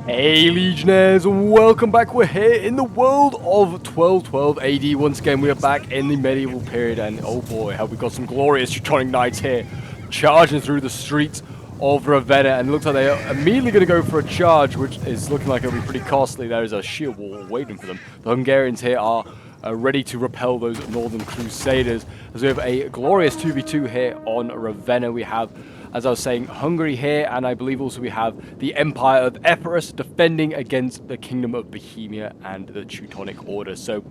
Hey Legionnaires, welcome back. We're here in the world of 1212 AD. Once again, we are back in the medieval period, and oh boy, have we got some glorious Teutonic Knights here, charging through the streets of Ravenna, and it looks like they are immediately going to go for a charge, which is looking like it'll be pretty costly. There is a shield wall waiting for them. The Hungarians here are ready to repel those Northern Crusaders, as we have a glorious 2v2 here on Ravenna. We have, as I was saying, Hungary here, and I believe also we have the Empire of Epirus defending against the Kingdom of Bohemia and the Teutonic Order. So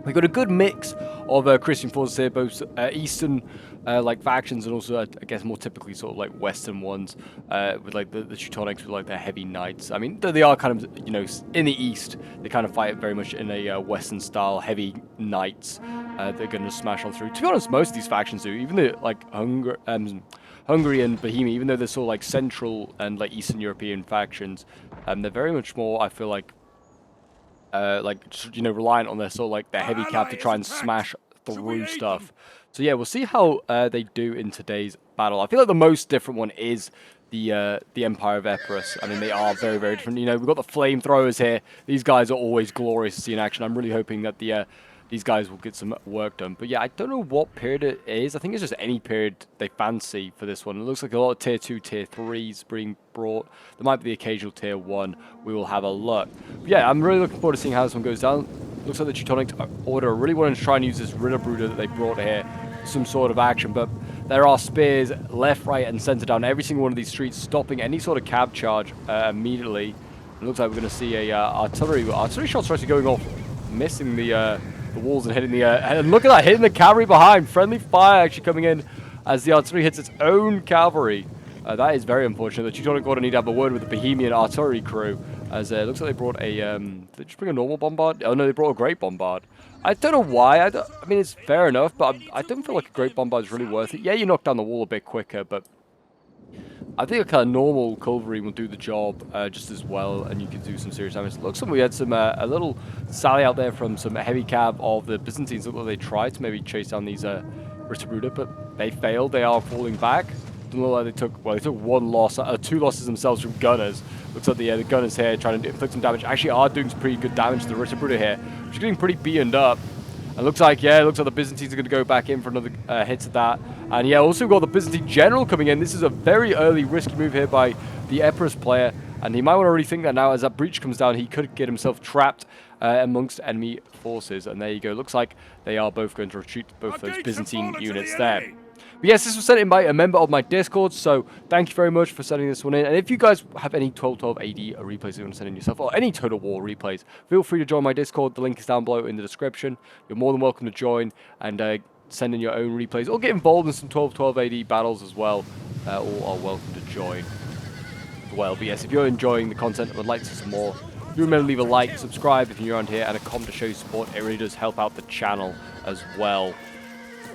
we've got a good mix of Christian forces here, both Eastern like factions and also, I guess, more typically sort of like Western ones, with like the Teutonics with like their heavy knights. I mean, they are kind of, you know, in the East, they kind of fight very much in a Western style, heavy knights. They're going to smash on through. To be honest, most of these factions do, even the like Hungary and Bohemia, even though they're sort of like Central and like Eastern European factions, they're very much more, I feel like, you know, reliant on their sort of like their heavy cap to try and smash through stuff. So yeah, we'll see how they do in today's battle. I feel like the most different one is the Empire of Epirus. I mean, they are very, very different. You know, we've got the flamethrowers here. These guys are always glorious to see in action. I'm really hoping that these guys will get some work done. But yeah, I don't know what period it is. I think it's just any period they fancy for this one. It looks like a lot of tier 2, tier 3s being brought. There might be the occasional tier 1. We will have a look. But yeah, I'm really looking forward to seeing how this one goes down. Looks like the Teutonic Order really wanting to try and use this Ritterbrüder that they brought here for some sort of action. But there are spears left, right, and center down every single one of these streets, stopping any sort of cab charge immediately. It looks like we're going to see a artillery shots actually going off, missing the walls and hitting the and look at that, hitting the cavalry behind. Friendly fire actually coming in as the artillery hits its own cavalry. That is very unfortunate. The Teutonic Order need to have a word with the Bohemian artillery crew, as it looks like they brought a did they just bring a normal bombard? Oh no, they brought a great bombard. I don't know why. I mean, it's fair enough, but I don't feel like a great bombard is really worth it. Yeah, you knock down the wall a bit quicker, but I think a kind of normal cavalry will do the job just as well, and you can do some serious damage. It looks like we had some a little sally out there from some heavy cab of the Byzantines. Look like they tried to maybe chase down these Ritterbrüder, but they failed. They are falling back. Doesn't look like they took, well, they took one loss, 2 losses themselves from gunners. Looks like the gunners here trying to inflict some damage. Actually are doing some pretty good damage to the Ritterbrüder here, which is getting pretty beaten up. And looks like, yeah, it looks like the Byzantines are going to go back in for another hit at that. And yeah, also we've got the Byzantine general coming in. This is a very early risky move here by the Epirus player. And he might want to rethink that now. As that breach comes down, he could get himself trapped amongst enemy forces. And there you go. Looks like they are both going to retreat both those Byzantine units there. But yes, this was sent in by a member of my Discord, so thank you very much for sending this one in. And if you guys have any 1212 AD replays you want to send in yourself, or any Total War replays, feel free to join my Discord. The link is down below in the description. You're more than welcome to join and send in your own replays, or get involved in some 1212 AD battles as well. All are welcome to join as well. But yes, if you're enjoying the content and would like to see some more, do remember to leave a like, subscribe if you're around here, and a comment to show your support. It really does help out the channel as well.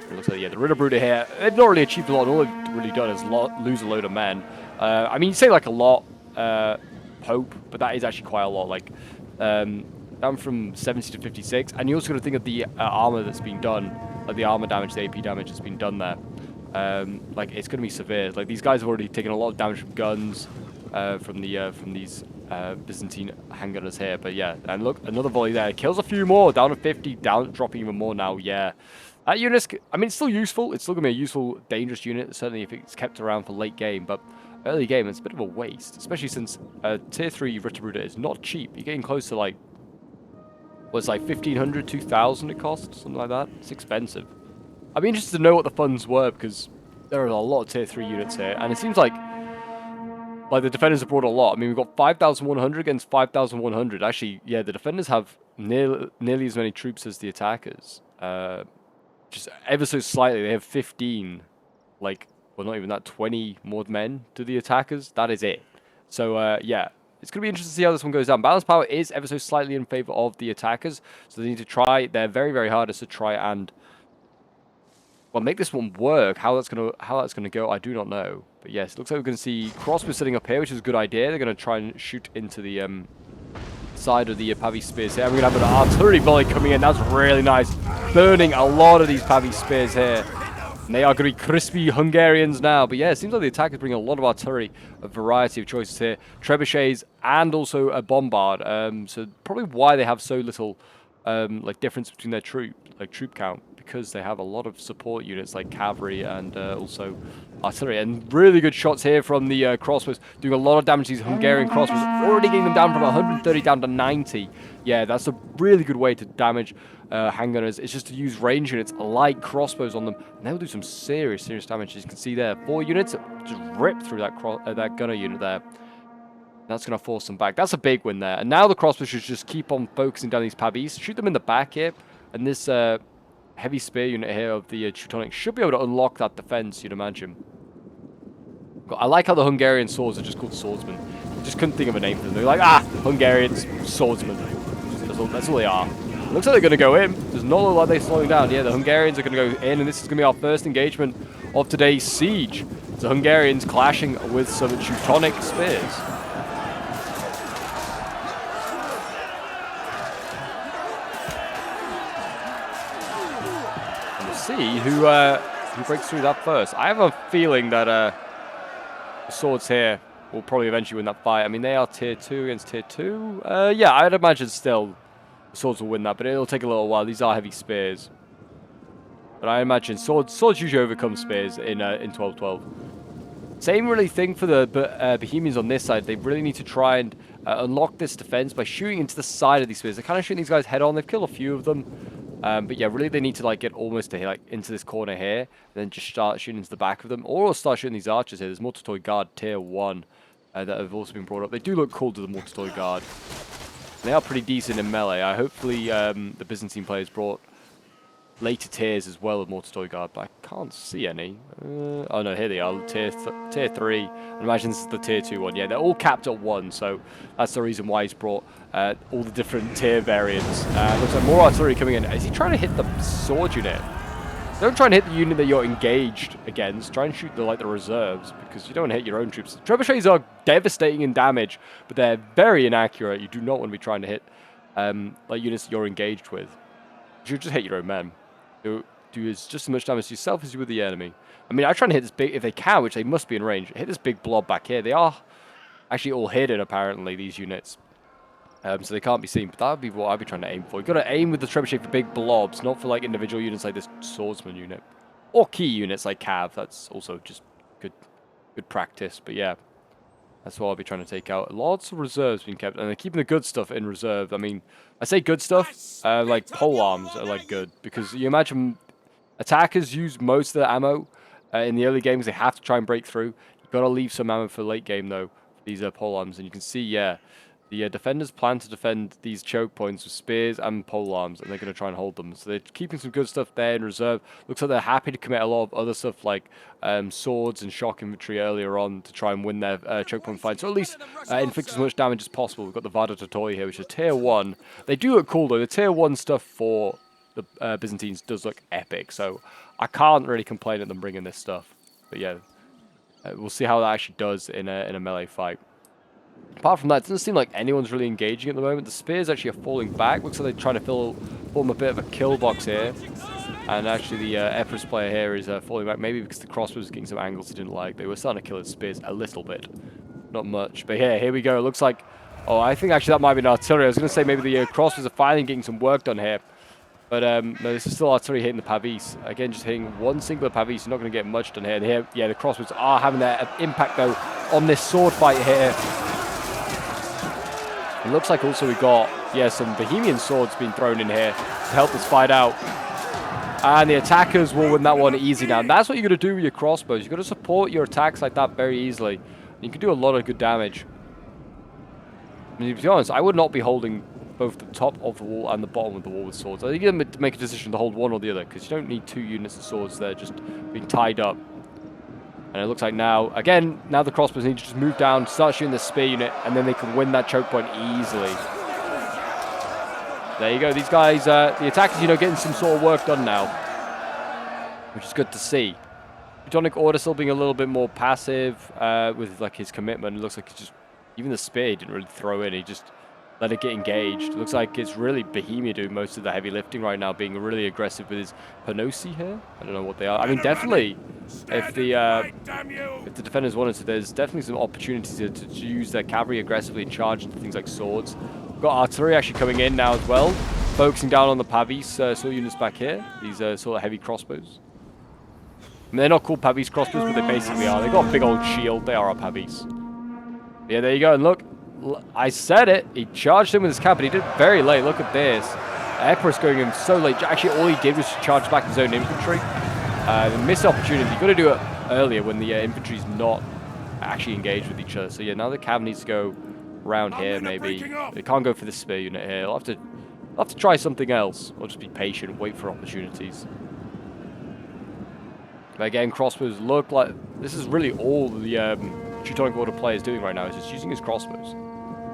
It looks like, yeah, the Ritterbrüder here, they've not really achieved a lot. All they've really done is lose a load of men. I mean, you say like a lot, Pope, but that is actually quite a lot. Like, down from 70 to 56. And you also got to think of the armor that's been done, like the armor damage, the AP damage that's been done there. Like, it's going to be severe. Like, these guys have already taken a lot of damage from guns, from these Byzantine handgunners here. But yeah, and look, another volley there. Kills a few more, down to 50, dropping even more now, yeah. That unit's, I mean, it's still useful. It's still going to be a useful, dangerous unit, certainly if it's kept around for late game. But early game, it's a bit of a waste, especially since tier 3 Ritterbrüder is not cheap. You're getting close to like, what's like 1,500, 2,000 it costs, something like that. It's expensive. I'd be interested to know what the funds were, because there are a lot of tier 3 units here. And it seems like the defenders have brought a lot. I mean, we've got 5,100 against 5,100. Actually, yeah, the defenders have nearly as many troops as the attackers. Just ever so slightly, they have 15, like, well, not even that, 20 more men to the attackers. That is it. So, yeah, it's going to be interesting to see how this one goes down. Balance power is ever so slightly in favor of the attackers, so they need to try their very, very hardest to try and, well, make this one work. How that's gonna go, I do not know. But yes, it looks like we're going to see crossbows sitting up here, which is a good idea. They're going to try and shoot into the side of the Pavy spears here. We're going to have an artillery volley coming in. That's really nice. Burning a lot of these Pavy spears here. And they are going to be crispy Hungarians now. But yeah, it seems like the attackers bring a lot of artillery, a variety of choices here. Trebuchets and also a bombard. So probably why they have so little like difference between their troop count, because they have a lot of support units like cavalry and also artillery. And really good shots here from the crossbows, doing a lot of damage to these Hungarian crossbows, already getting them down from 130 down to 90. Yeah, that's a really good way to damage handgunners. It's just to use range units like crossbows on them, and they'll do some serious damage. As you can see there, 4 units just rip through that gunner unit there. That's going to force them back. That's a big win there. And now the crossbows should just keep on focusing down these pavis, shoot them in the back here, and this heavy spear unit here of the Teutonic should be able to unlock that defense, you'd imagine. I like how the Hungarian swords are just called swordsmen. I just couldn't think of a name for them. They're like, Hungarians, swordsmen. That's all they are. Looks like they're going to go in. Does not look like they're slowing down. Yeah, the Hungarians are going to go in, and this is going to be our first engagement of today's siege. The Hungarians clashing with some Teutonic spears. And we'll see who breaks through that first. I have a feeling that the swords here will probably eventually win that fight. I mean, they are tier 2 against tier 2. Yeah, I'd imagine still the swords will win that, but it'll take a little while. These are heavy spears. But I imagine swords usually overcome spears in 12-12. Same really thing for the Bohemians on this side. They really need to try and unlock this defense by shooting into the side of these spears. They're kind of shooting these guys head on. They've killed a few of them. But yeah, really they need to get almost to like into this corner here, and then just start shooting into the back of them, or start shooting these archers here. There's Mortar Guard tier 1 that have also been brought up. They do look cool to the Mortar Guard. They are pretty decent in melee. Hopefully the Byzantine players brought later tiers as well of Mortar Guard, but I can't see any. Oh no, here they are, tier 3. I imagine this is the tier 2 one. Yeah, they're all capped at 1, so that's the reason why he's brought all the different tier variants. Looks like more artillery coming in. Is he trying to hit the sword unit? Don't try and hit the unit that you're engaged against. Try and shoot the reserves, because you don't want to hit your own troops. Trebuchets are devastating in damage, but they're very inaccurate. You do not want to be trying to hit units that you're engaged with. You should just hit your own men. Do just as much damage to yourself as you would the enemy. I mean, I try and hit this big, if they can, which they must be in range, hit this big blob back here. They are actually all hidden, apparently, these units. So they can't be seen, but that would be what I'd be trying to aim for. You've got to aim with the trebuchet for big blobs, not for individual units like this swordsman unit. Or key units like Cav. That's also just good practice, but yeah. That's what I'll be trying to take out. Lots of reserves being kept, and they're keeping the good stuff in reserve. I mean, I say good stuff, like pole arms are good, because you imagine attackers use most of the ammo in the early games. They have to try and break through. You've got to leave some ammo for late game though. These are pole arms, and you can see, yeah, the defenders plan to defend these choke points with spears and pole arms, and they're going to try and hold them. So they're keeping some good stuff there in reserve. Looks like they're happy to commit a lot of other stuff like swords and shock infantry earlier on to try and win their choke point fight. So at least inflict as much damage as possible. We've got the Vada Totoi here, which is tier 1. They do look cool though. The tier 1 stuff for the Byzantines does look epic. So I can't really complain at them bringing this stuff. But yeah, we'll see how that actually does in a melee fight. Apart from that, it doesn't seem like anyone's really engaging at the moment. The spears actually are falling back. Looks like they're trying to form a bit of a kill box here. And actually the Empress player here is falling back, maybe because the crossbows are getting some angles he didn't like. They were starting to kill his spears a little bit. Not much. But yeah, here we go. It looks like... Oh, I think actually that might be an artillery. I was going to say maybe the crossbows are finally getting some work done here. But no, this is still artillery hitting the pavis. Again, just hitting one singular pavis. You're not going to get much done here. And here, yeah, the crossbows are having their impact, though, on this sword fight here. It looks like also we got, yeah, some Bohemian swords being thrown in here to help this fight out. And the attackers will win that one easy now. And that's what you're going to do with your crossbows. You've got to support your attacks like that very easily. And you can do a lot of good damage. I mean, to be honest, I would not be holding both the top of the wall and the bottom of the wall with swords. I think you're going to make a decision to hold one or the other, because you don't need 2 units of swords there just being tied up. And it looks like now, again, now the crossbows need to just move down, start shooting the spear unit, and then they can win that choke point easily. There you go. These guys, the attackers, getting some sort of work done now, which is good to see. Teutonic Order still being a little bit more passive with his commitment. It looks like he just, even the spear he didn't really throw in. He just let it get engaged. It looks like it's really Bohemia doing most of the heavy lifting right now, being really aggressive with his Panosi here. I don't know what they are. I mean, definitely, if the defenders wanted to, there's definitely some opportunities to use their cavalry aggressively and charge into things like swords. We've got artillery actually coming in now as well, focusing down on the Pavis sword units back here. These sort of heavy crossbows. I mean, they're not called Pavis crossbows, but they basically are. They've got a big old shield. They are our Pavis. Yeah, there you go. And look. I said it. He charged him with his cap, but he did it very late. Look at this. Emperor's going in so late. Actually, all he did was charge back his own infantry. The missed opportunity. You've got to do it earlier when the infantry's not actually engaged with each other. So yeah, now the cav needs to go around here maybe. They can't go for the spear unit here. I'll have to try something else. Or just be patient, wait for opportunities. But again, crossbows look like... This is really all the Teutonic Order player is doing right now. Is just using his crossbows.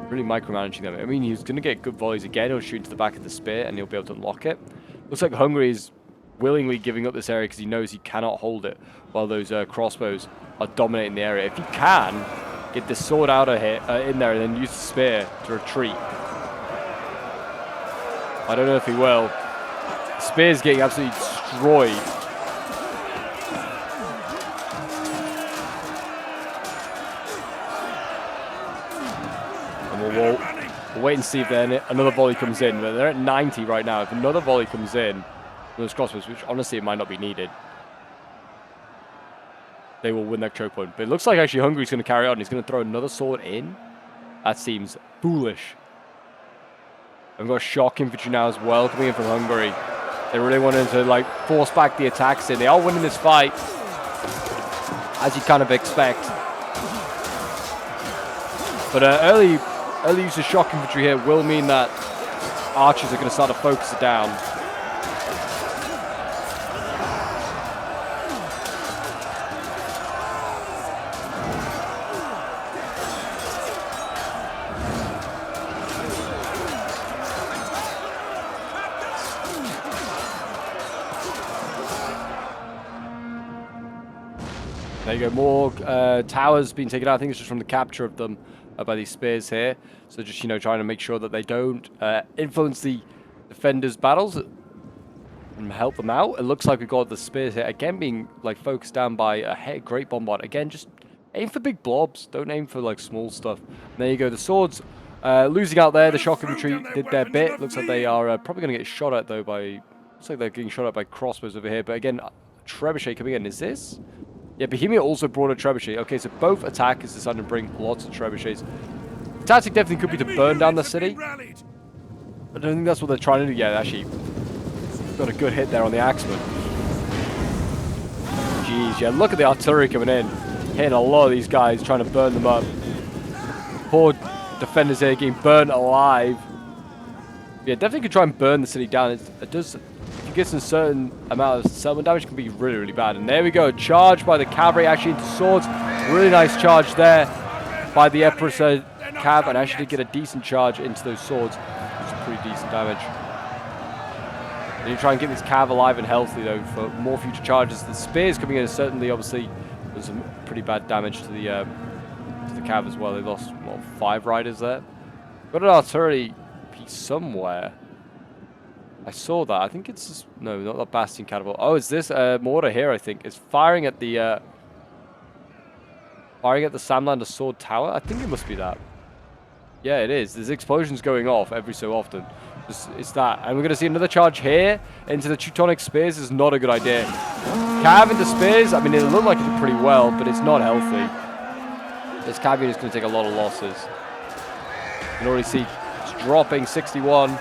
Really micromanaging them. I mean, he's going to get good volleys again. He'll shoot into the back of the spear and he'll be able to unlock it. Looks like Hungary is willingly giving up this area because he knows he cannot hold it while those crossbows are dominating the area. If he can get this sword out of here, in there and then use the spear to retreat. I don't know if he will. The spear's getting absolutely destroyed. We'll wait and see if then another volley comes in. But they're at 90 right now. If another volley comes in, those crossbows, which honestly it might not be needed, they will win that choke point. But it looks like actually Hungary's going to carry on. He's going to throw another sword in. That seems foolish. I've got shock infantry now as well coming in from Hungary. They really wanted to like force back the attacks in. They are winning this fight, as you kind of expect. But early use of shock infantry here will mean that archers are going to start to focus it down. There you go, more towers being taken out. I think it's just from the capture of them by these spears here. So just, trying to make sure that they don't influence the defenders' battles and help them out. It looks like we've got the spears here again being like focused down by a great bombard. Again, just aim for big blobs. Don't aim for like small stuff. And there you go. The swords losing out there. The shock infantry did their bit. Looks like they are probably going to get shot at though by... Looks like they're getting shot at by crossbows over here. But again, trebuchet coming in. Is this... Yeah, Bohemia also brought a trebuchet. Okay, so both attackers decided to bring lots of trebuchets. The tactic definitely could be to burn down the city. I don't think that's what they're trying to do. Yeah, actually got a good hit there on the axeman. Jeez, yeah, look at the artillery coming in. Hitting a lot of these guys, trying to burn them up. Poor defenders here getting burnt alive. Yeah, definitely could try and burn the city down. It does... If you get a certain amount of settlement damage, it can be really, really bad. And there we go, charge by the cavalry actually into swords. Really nice charge there by the Emperor's cav, and actually get a decent charge into those swords. Which is pretty decent damage. And you try and get this cav alive and healthy though for more future charges. The spears coming in is certainly obviously doing some pretty bad damage to the cav as well. They lost what, 5 riders there. Got an artillery piece somewhere. I saw that. I think it's just, no, not that bastion catapult. Oh, is this mortar here? I think it's firing at the Samlander sword tower. I think it must be that. Yeah, it is. There's explosions going off every so often. It's that, and we're going to see another charge here into the Teutonic spears. Is not a good idea. Cav into spears. I mean, it looked like it did pretty well, but it's not healthy. This cav unit is going to take a lot of losses. You can already see it's dropping 61.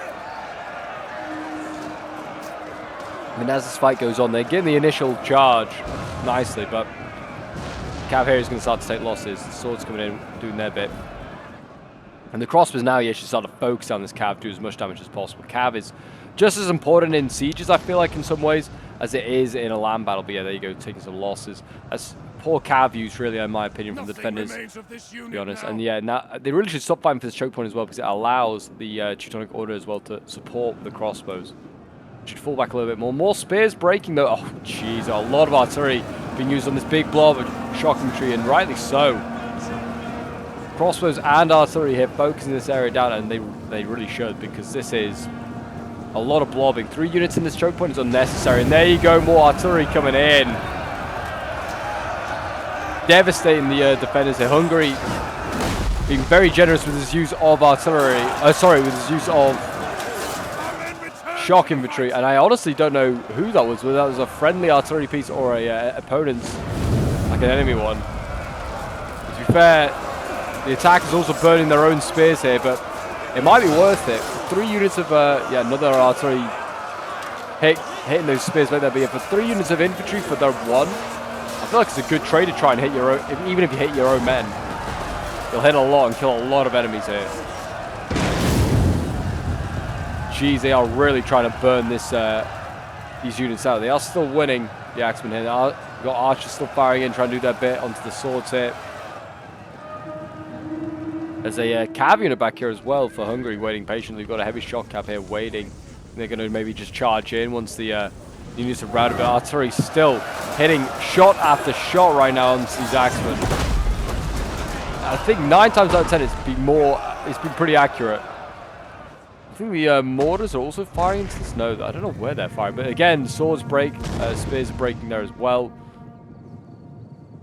I mean, as this fight goes on, they're getting the initial charge nicely, but Cav here is going to start to take losses. The swords coming in, doing their bit. And the crossbows now, you should start to focus on this Cav, do as much damage as possible. Cav is just as important in sieges, I feel like, in some ways, as it is in a land battle. But yeah, there you go, taking some losses. That's poor Cav use, really, in my opinion, from the defenders, to be honest. And yeah, now they really should stop fighting for this choke point as well, because it allows the Teutonic Order as well to support the crossbows. Should fall back a little bit more. More spears breaking though. Oh, jeez, a lot of artillery being used on this big blob of shock infantry, and rightly so. crossbows and artillery here focusing this area down, and they really should, because this is a lot of blobbing. 3 units in this choke point is unnecessary, and there you go, more artillery coming in. Devastating the defenders here. Hungary being very generous with his use of artillery, with his use of shock infantry, and I honestly don't know who that was, whether that was a friendly artillery piece or a opponent's, like an enemy one. To be fair, the attackers also burning their own spears here, but it might be worth it. 3 units of another artillery hitting those spears might that be it. For 3 units of infantry for their 1, I feel like it's a good trade to try and hit your own, even if you hit your own men. You'll hit a lot and kill a lot of enemies here. Jeez, they are really trying to burn this these units out. They are still winning, the Axemen here. We've got archers still firing in, trying to do their bit onto the swords here. There's a cav unit back here as well for Hungary, waiting patiently. We've got a heavy shock cav here waiting. They're going to maybe just charge in once the units are routed. But artillery still hitting shot after shot right now on these Axemen. I think 9 times out of 10 it's been pretty accurate. I think the mortars are also firing into the snow. I don't know where they're firing, but again, swords break, spears are breaking there as well.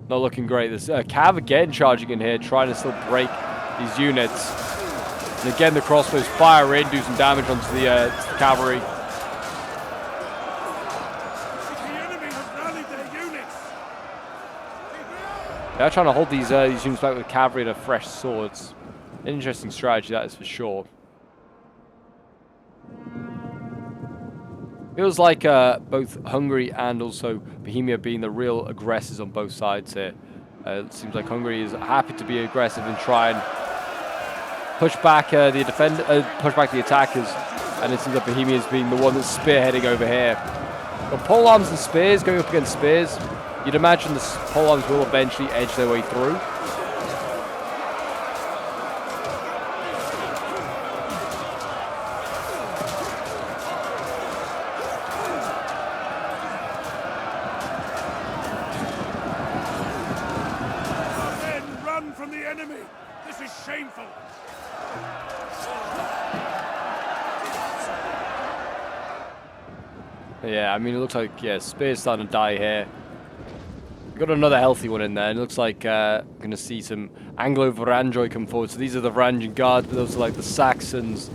Not looking great. There's cav again charging in here, trying to still break these units. And again, the crossbows fire in, do some damage onto the cavalry. They're trying to hold these units back with cavalry and fresh swords. An interesting strategy, that is for sure. Feels like both Hungary and also Bohemia being the real aggressors on both sides here. It seems like Hungary is happy to be aggressive and try and push back the attackers, and it seems like Bohemia is being the one that's spearheading over here. Got polearms and spears going up against spears. You'd imagine the polearms will eventually edge their way through. Yeah, I mean, it looks like, spear's starting to die here. Got another healthy one in there. It looks like we're going to see some Anglo-Varangioi come forward. So these are the Varangian Guards, but those are like the Saxons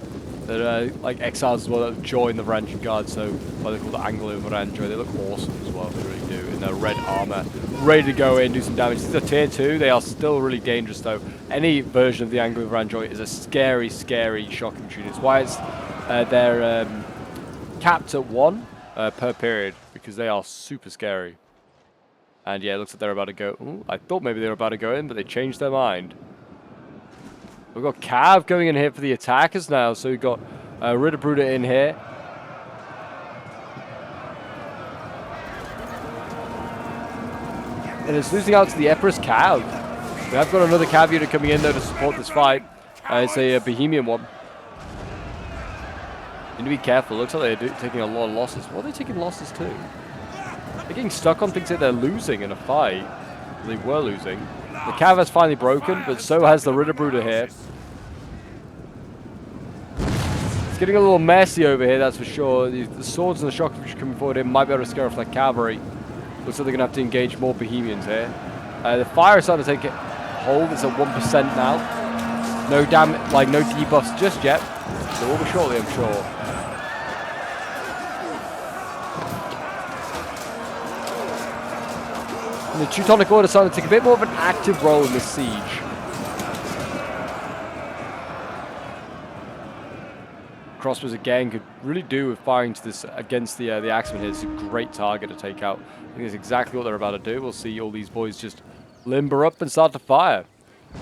that are like exiles as well that join the Varangian Guards. So why they're called the Anglo-Varangioi. They look awesome as well, they really do, in their red armor. Ready to go in, do some damage. These are tier 2. They are still really dangerous though. Any version of the Anglo-Varangioi is a scary, scary shock infantry. It's why it's they're capped at 1 per period, because they are super scary. And yeah, it looks like they're about to go. Ooh, I thought maybe they were about to go in, but they changed their mind. We've got Cav going in here for the attackers now. So we've got Ritterbruder in here. And it's losing out to the Empress Cav. We have got another Cav unit coming in though to support this fight. It's a Bohemian one. Need to be careful. Looks like they're taking a lot of losses. What are they taking losses to? They're getting stuck on things that they're losing in a fight. They were losing. The Cav has finally broken, but so has the Ritterbruder here. It's getting a little messy over here, that's for sure. The swords and the shock infantry coming forward here might be able to scare off that cavalry. Looks like they're going to have to engage more Bohemians here. The fire is starting to take hold. It's at 1% now. No no debuffs just yet. There will be shortly, I'm sure. The Teutonic Order starting to take a bit more of an active role in this siege. Crossbows again could really do with firing to this against the Axemen here. It's a great target to take out. I think that's exactly what they're about to do. We'll see all these boys just limber up and start to fire.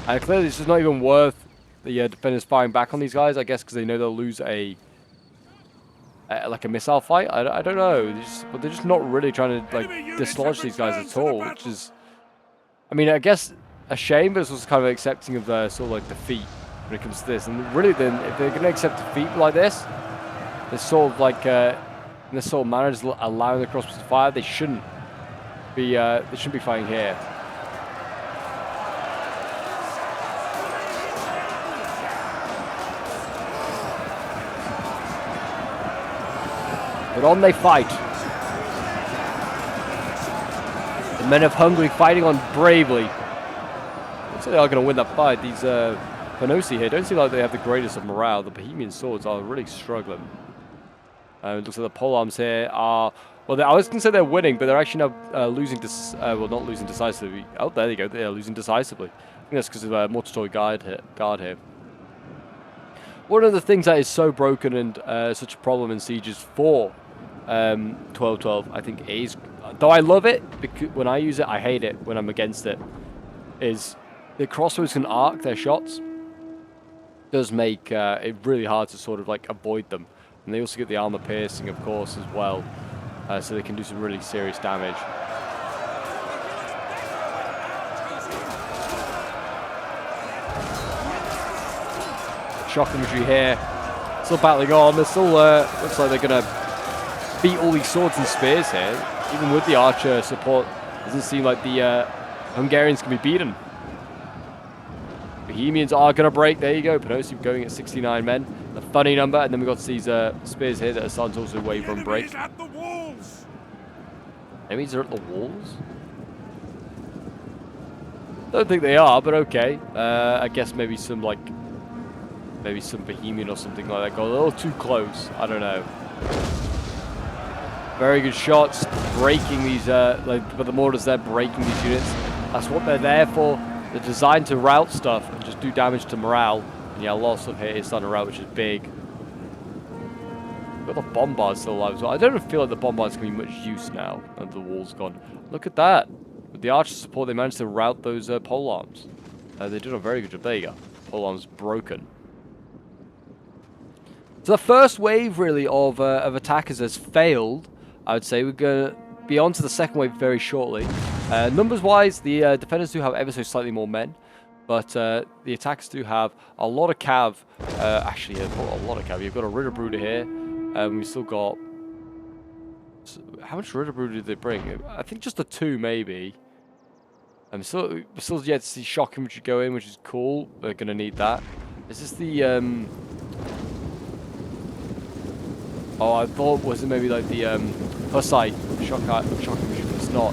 And clearly this is not even worth the defenders firing back on these guys, I guess, because they know they'll lose like a missile fight. I don't know, but they're just not really trying to like dislodge these guys at all, which is, I mean, I guess a shame, but it's also kind of accepting of the sort of like defeat when it comes to this. And really, then if they're going to accept defeat like this sort of like in this sort of manner, just allowing the crossbows to fire, they shouldn't be fighting here. But on they fight. The men of Hungary fighting on bravely. Looks like they are going to win that fight. These Panosi here don't seem like they have the greatest of morale. The Bohemian swords are really struggling. It looks like the polearms here are... Well, I was going to say they're winning, but they're actually now losing... well, not losing decisively. Oh, there you go. They're losing decisively. I think that's because of a Mortatory guard here. One of the things that is so broken and such a problem in sieges for 1212, I think, is... Though I love it, because when I use it, I hate it when I'm against it, is the crossbows can arc their shots. It does make it really hard to sort of like avoid them. And they also get the armor piercing, of course, as well. So they can do some really serious damage. Shock infantry here. Still battling on. They're still, looks like they're going to beat all these swords and spears here. Even with the archer support, doesn't seem like the Hungarians can be beaten. Bohemians are going to break. There you go. Panosi going at 69 men. A funny number. And then we've got these spears here that are starting to also waver and break. Enemies are at the walls? Don't think they are, but okay. I guess maybe some Bohemian or something like that got a little too close. I don't know. Very good shots, breaking these, but the mortars there breaking these units. That's what they're there for. They're designed to rout stuff and just do damage to morale. And yeah, lots of here is starting to rout, which is big. Got the bombards still alive as well. I don't feel like the bombards can be much use now that the wall's gone. Look at that. With the archer support, they managed to rout those polearms. They did a very good job. There you go. Polearms broken. So the first wave, really, of attackers has failed. I would say we're going to be on to the second wave very shortly. Numbers-wise, the defenders do have ever so slightly more men, but the attackers do have a lot of cav. Actually, a lot of cav. You've got a Ritterbruder here. We've still got... How much Ritterbruder did they bring? I think just the 2, maybe. We're still yet to see shock infantry go in, which is cool. We're going to need that. Is this the... Oh, I thought, was it maybe like the Hussite shock infantry, but it's not.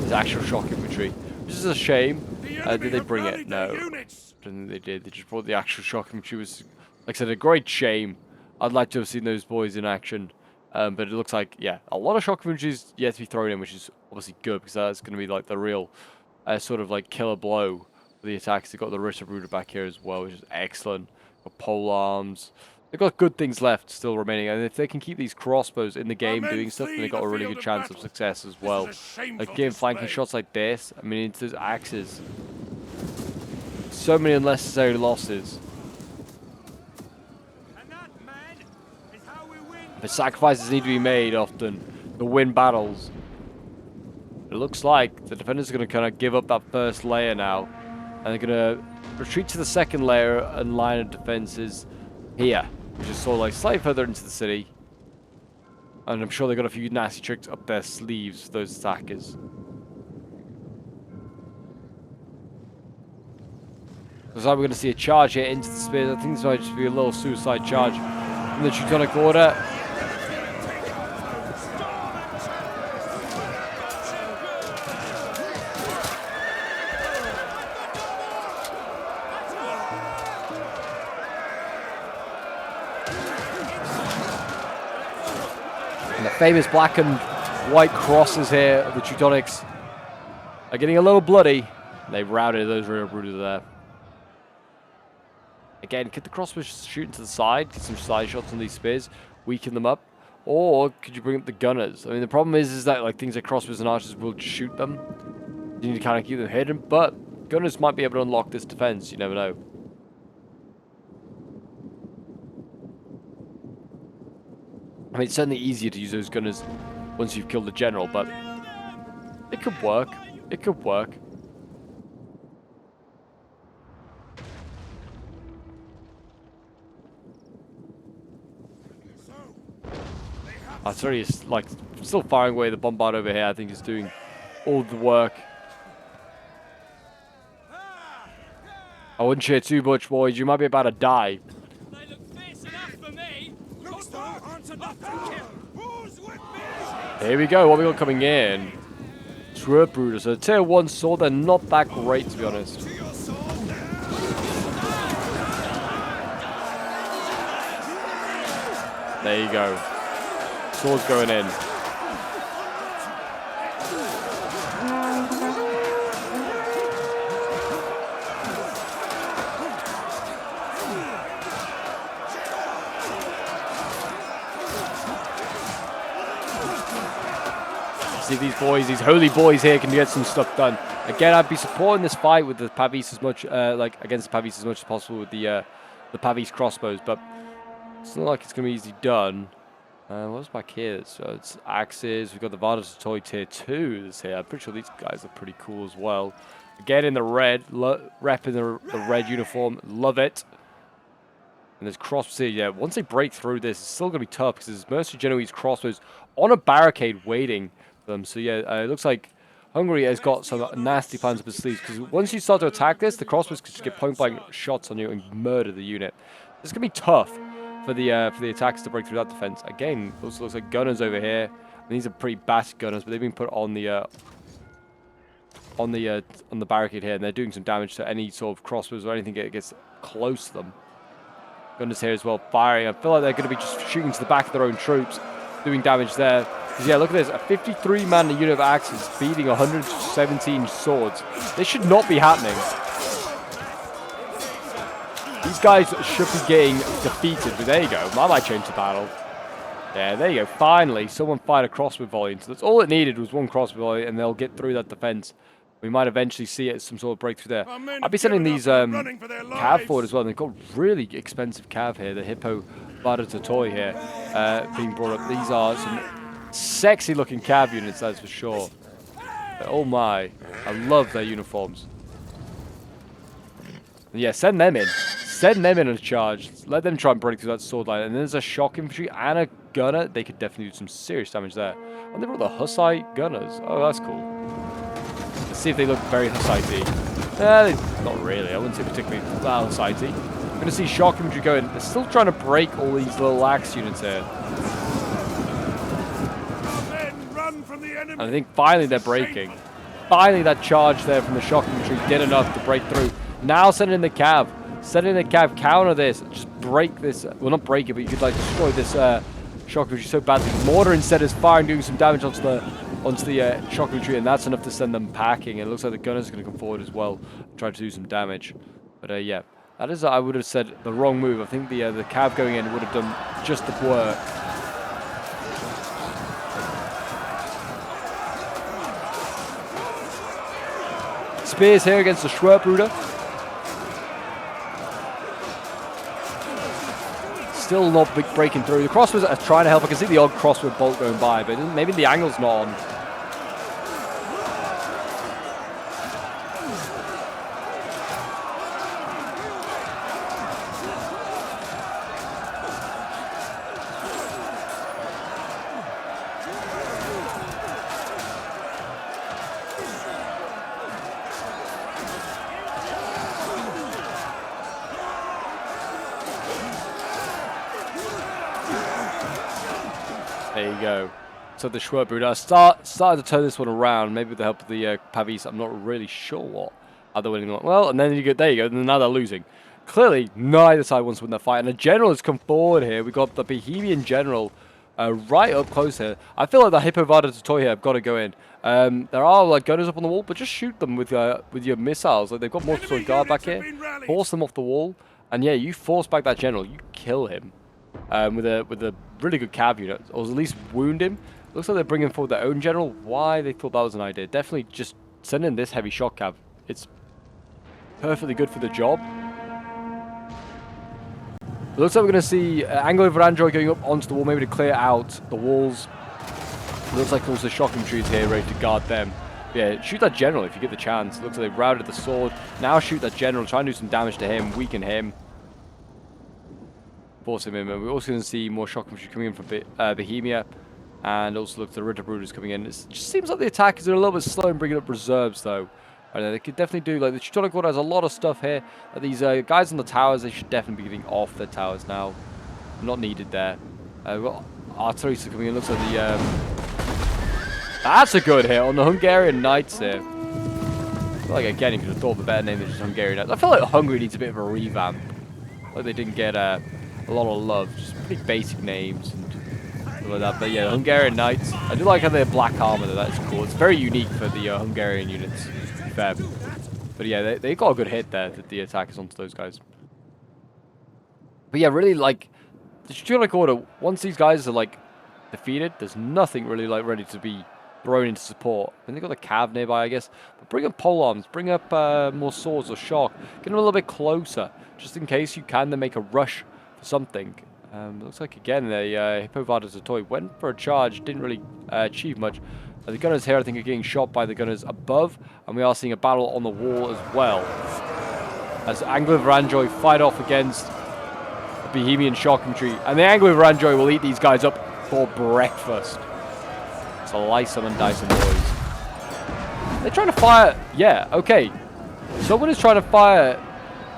It's actual shock infantry, which is a shame. Did they bring it? No. I don't think they did. They just brought the actual shock infantry. Was, like I said, a great shame. I'd like to have seen those boys in action. But it looks like, yeah, a lot of shock infantry is yet to be thrown in, which is obviously good, because that's going to be like the real sort of like killer blow for the attacks. They've got the Ritterbruder back here as well, which is excellent. Got polearms. They've got good things left still remaining, and if they can keep these crossbows in the game doing stuff, then they've got a really good chance of success as well. Again, flanking shots like this, I mean, into axes. So many unnecessary losses. The sacrifices need to be made often to win battles. It looks like the defenders are going to kind of give up that first layer now, and they're going to retreat to the second layer and line of defenses here, which is sort of like slightly further into the city. And I'm sure they've got a few nasty tricks up their sleeves for those attackers. Looks like we're going to see a charge here into the spears. I think this might just be a little suicide charge from the Teutonic Order. And the famous black and white crosses here of the Teutonics are getting a little bloody. They routed those Ritterbruder there. Again, could the crossbows shoot into the side, get some side shots on these spears, weaken them up? Or could you bring up the gunners? I mean, the problem is that like things like crossbows and archers will shoot them. You need to kind of keep them hidden, but gunners might be able to unlock this defense. You never know. I mean, it's certainly easier to use those gunners once you've killed the general, but it could work. It could work. It's already like still firing away. The bombard over here, I think, is doing all the work. I wouldn't share too much, boys. You might be about to die. They look fierce enough for me. Here we go. What we got coming in? Schwerbrüder. So tier 1 sword, they're not that great to be honest. There you go. Swords going in. See these boys, these holy boys here can get some stuff done. Again, I'd be supporting this fight with the Pavis as much, against the Pavis as much as possible with the Pavis crossbows, but it's not like it's going to be easily done. What's back here? So it's axes. We've got the Vardas tier 2 that's here. I'm pretty sure these guys are pretty cool as well. Again in the red, repping the red uniform. Love it. And there's crossbows here. Yeah, once they break through this, it's still going to be tough because there's mostly Genoese crossbows on a barricade waiting for them. So yeah, it looks like Hungary has got some nasty plans up its sleeves because once you start to attack this, the crossbows could just get point-blank shots on you and murder the unit. It's going to be tough for the attacks to break through that defense. Again, also looks like gunners over here. And these are pretty battered gunners, but they've been put on the barricade here, and they're doing some damage to any sort of crossbows or anything that gets close to them. Gunners here as well, firing. I feel like they're going to be just shooting to the back of their own troops, doing damage there. Because yeah, look at this, a 53-man unit of axes beating 117 swords. This should not be happening. These guys should be getting defeated, but there you go. That might change the battle. Yeah, there you go. Finally, someone fired a crossbow volley. So that's all it needed was one crossbow volley, and they'll get through that defense. We might eventually see it as some sort of breakthrough there. I'll be sending these cav forward as well. They've got really expensive cav here. The Hippo Vardatoi here being brought up. These are some sexy-looking cav units, that's for sure. But oh my, I love their uniforms. Yeah, send them in. Send them in on a charge. Let them try and break through that sword line. And there's a shock infantry and a gunner. They could definitely do some serious damage there. And they brought the Hussite gunners. Oh, that's cool. Let's see if they look very Hussite-y. Not really. I wouldn't say particularly that Hussite-y. I'm going to see shock infantry going. They're still trying to break all these little axe units here. And I think finally they're breaking. Finally that charge there from the shock infantry did enough to break through. Now send in the cav. Send in the cav, counter this. Just break this. Well, not break it, but you could like destroy this shock infantry so badly. Mortar instead is firing, doing some damage onto the shock infantry, and that's enough to send them packing. And it looks like the gunners are going to come forward as well, try to do some damage. But yeah, that is, I would have said, the wrong move. I think the cav going in would have done just the work. Spears here against the Schwerbrüder. Still not breaking through. The crossbows are trying to help. I can see the odd crossbow bolt going by, but maybe the angle's not on. There you go. So the Schwerbrüder started to turn this one around, maybe with the help of the Pavis. I'm not really sure what other winning. Well, and then there you go. And now they're losing. Clearly, neither side wants to win that fight. And the general has come forward here. We've got the Bohemian general right up close here. I feel like the Hippo Vardatoi here have got to go in. There are like gunners up on the wall, but just shoot them with your missiles. Like they've got more sort of guard back here. Force them off the wall, and yeah, you force back that general. You kill him. With a really good cav unit, or at least wound him. Looks like they're bringing forward their own general. Why they thought that was an idea? Definitely just send in this heavy shock cav. It's perfectly good for the job. It looks like we're going to see Anglo-Varandroy going up onto the wall, maybe to clear out the walls. It looks like also shock infantry is here ready to guard them. Yeah, shoot that general if you get the chance. It looks like they've routed the sword. Now shoot that general, try and do some damage to him, weaken him. Force him in. We're also going to see more shock infantry coming in from Bohemia, and also look, the Ritterbrüders coming in. It just seems like the attackers are a little bit slow in bringing up reserves, though. They could definitely do, like, the Teutonic Order has a lot of stuff here. These guys on the towers, they should definitely be getting off their towers now. Not needed there. We've got artillery coming in. Looks like the... that's a good hit on the Hungarian Knights here. I feel like, again, you could have thought of a better name than just Hungarian Knights. I feel like Hungary needs a bit of a revamp. Like they didn't get a lot of love. Just pretty basic names and stuff like that. But yeah, Hungarian Knights. I do like how they're black armor though. That's cool. It's very unique for the Hungarian units. Fair. But yeah, they got a good hit there, the attackers onto those guys. But yeah, really, like, the Teutonic Order, once these guys are, like, defeated, there's nothing really, like, ready to be thrown into support. And they've got the cav nearby, I guess. But bring up polearms, bring up more swords or shock. Get them a little bit closer, just in case you can then make a rush for something. Looks like, again, the Hippo Vardas of Toy went for a charge, didn't really achieve much. The gunners here, I think, are getting shot by the gunners above, and we are seeing a battle on the wall as well. As Anglo-Varangioi fight off against the Bohemian shock infantry, and the Anglo-Varangioi will eat these guys up for breakfast. Slice them and dice them, boys. They're trying to fire... Yeah, okay. Someone is trying to fire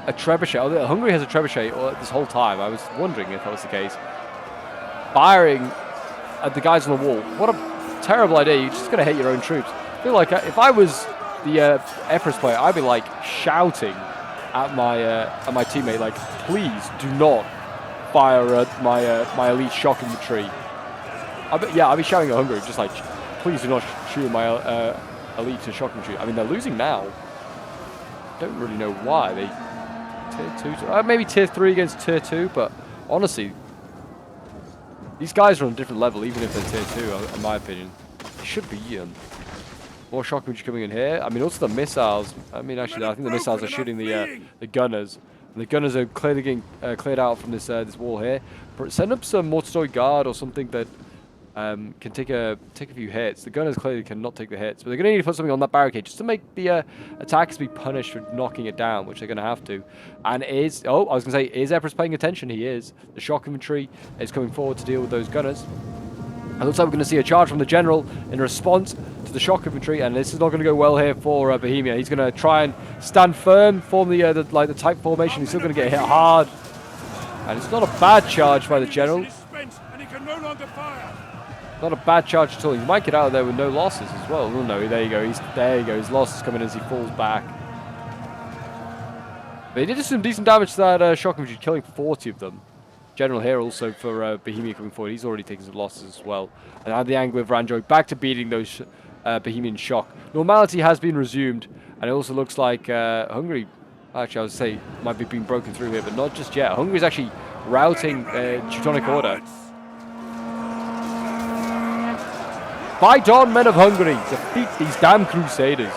a trebuchet. Oh, Hungary has a trebuchet this whole time. I was wondering if that was the case. Firing at the guys on the wall. What a terrible idea. You're just going to hit your own troops. I feel like if I was the Empress player, I'd be like shouting at my teammate, like, please do not fire at my elite shock infantry. I'd be shouting at Hungary, just like, please do not shoot my elite shock infantry. I mean, they're losing now. Don't really know why. They tier 2, maybe tier 3 against tier 2, but honestly, these guys are on a different level, even if they're tier 2, in my opinion. They should be more shock infantry coming in here. I mean, also the missiles. I mean, actually, I think the missiles are shooting the gunners. And the gunners are clearly getting cleared out from this wall here. But send up some mortar guard or something that can take a few hits. The gunners clearly cannot take the hits, but they're going to need to put something on that barricade just to make the attackers be punished for knocking it down, which they're going to have to. And I was going to say, is Empress paying attention? He is. The shock infantry is coming forward to deal with those gunners. It looks like we're going to see a charge from the general in response to the shock infantry, and this is not going to go well here for Bohemia. He's going to try and stand firm, form the type formation. He's still going to get hit hard, and it's not a bad charge by the general. Not a bad charge at all. He might get out of there with no losses as well. Oh no, there you go. There you go. His losses coming as he falls back. But he did some decent damage to that shock infantry, killing 40 of them. General here also for Bohemia coming forward. He's already taken some losses as well. And now the Anglo-Varangioi back to beating those Bohemian shock. Normality has been resumed, and it also looks like Hungary, actually I would say, might be being broken through here, but not just yet. Hungary's actually routing Teutonic Order. Fight on, men of Hungary! Defeat these damn Crusaders!